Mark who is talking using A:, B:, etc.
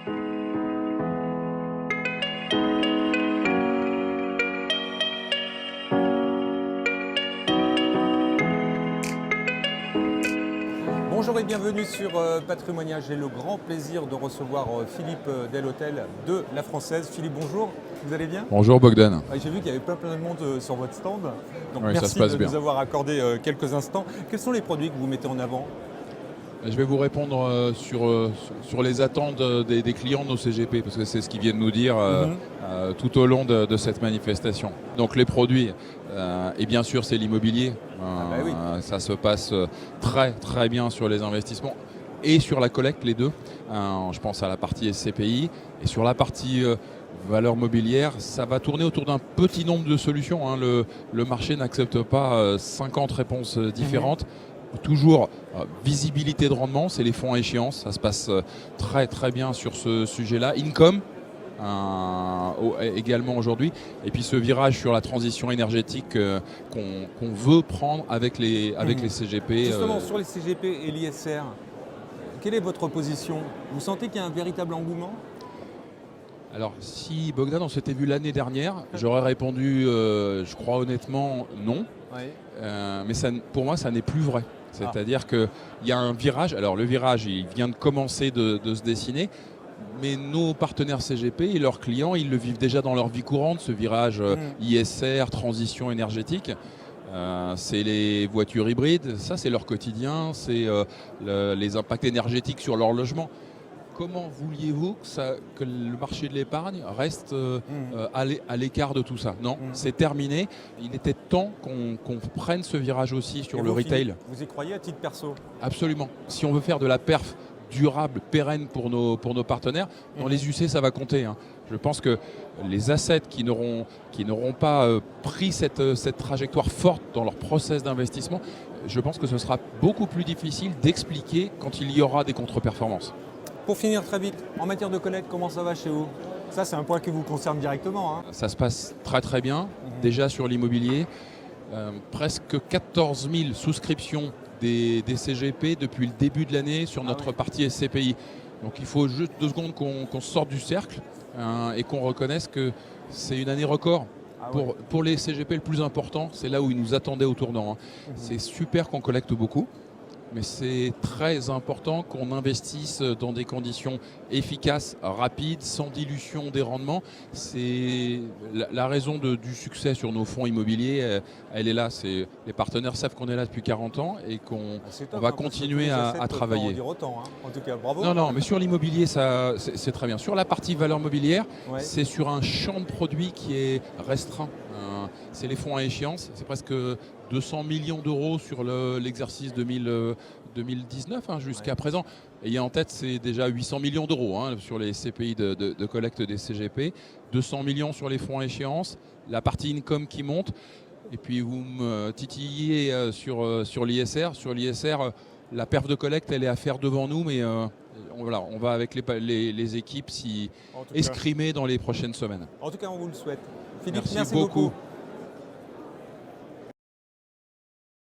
A: Bonjour et bienvenue sur Patrimonia. J'ai le grand plaisir de recevoir Philippe Delhôtel de La Française. Philippe, bonjour, vous allez bien?
B: Bonjour Bogdan.
A: J'ai vu qu'il y avait plein de monde sur votre stand. Donc
B: Oui, ça
A: merci
B: se passe
A: de
B: bien.
A: nous avoir accordé quelques instants. Quels sont les produits que vous mettez en avant?
B: Je vais vous répondre sur les attentes des clients de nos CGP, parce que c'est ce qu'ils viennent nous dire tout au long de cette manifestation. Donc les produits, et bien sûr c'est l'immobilier.
A: Oui.
B: Ça se passe très bien sur les investissements et sur la collecte, les deux. Je pense à la partie SCPI et sur la partie valeur mobilière, ça va tourner autour d'un petit nombre de solutions. Le marché n'accepte pas 50 réponses différentes. Toujours visibilité de rendement, c'est les fonds à échéance, ça se passe très bien sur ce sujet-là. Income également aujourd'hui, et puis ce virage sur la transition énergétique qu'on veut prendre avec les CGP.
A: Justement, sur les CGP et l'ISR, quelle est votre position? Vous sentez qu'il y a un véritable engouement?
B: Alors si Bogdan, on s'était vu l'année dernière, j'aurais répondu, je crois honnêtement, non.
A: Oui.
B: Mais ça, pour moi, ça n'est plus vrai. C'est-à-dire qu'il y a un virage. Alors le virage, il vient de commencer de se dessiner, mais nos partenaires CGP et leurs clients, ils le vivent déjà dans leur vie courante, ce virage ISR, transition énergétique. C'est les voitures hybrides, ça c'est leur quotidien, c'est les impacts énergétiques sur leur logement. Comment vouliez-vous que le marché de l'épargne reste à l'écart de tout ça? Non, c'est terminé. Il était temps qu'on prenne ce virage aussi sur le retail.
A: Vous y croyez à titre perso?
B: Absolument. Si on veut faire de la perf durable, pérenne pour nos partenaires, dans les UC, ça va compter. Je pense que les assets qui n'auront pas pris cette trajectoire forte dans leur process d'investissement, je pense que ce sera beaucoup plus difficile d'expliquer quand il y aura des contre-performances.
A: Pour finir très vite, en matière de collecte, comment ça va chez vous? Ça, c'est un point qui vous concerne directement.
B: Ça se passe très bien. Déjà sur l'immobilier, presque 14 000 souscriptions des CGP depuis le début de l'année sur notre partie SCPI. Donc il faut juste 2 secondes qu'on sorte du cercle et qu'on reconnaisse que c'est une année record. Pour les CGP, le plus important, c'est là où ils nous attendaient au tournant. C'est super qu'on collecte beaucoup, mais c'est très important qu'on investisse dans des conditions efficaces, rapides, sans dilution des rendements. C'est la raison du succès sur nos fonds immobiliers, elle est là. Les partenaires savent qu'on est là depuis 40 ans et qu'on va continuer à travailler.
A: En dire autant, En tout cas, bravo.
B: Non, mais sur l'immobilier, c'est très bien. Sur la partie valeur mobilière, c'est sur un champ de produits qui est restreint. C'est les fonds à échéance, c'est presque 200 millions d'euros sur l'exercice 2019 jusqu'à présent. Et en tête, c'est déjà 800 millions d'euros sur les CPI de collecte des CGP, 200 millions sur les fonds à échéance, la partie income qui monte. Et puis vous me titillez sur l'ISR. Sur l'ISR, la perf de collecte, elle est à faire devant nous, mais on va avec les équipes s'y escrimer dans les prochaines semaines.
A: En tout cas, on vous le souhaite. Philippe,
B: merci beaucoup.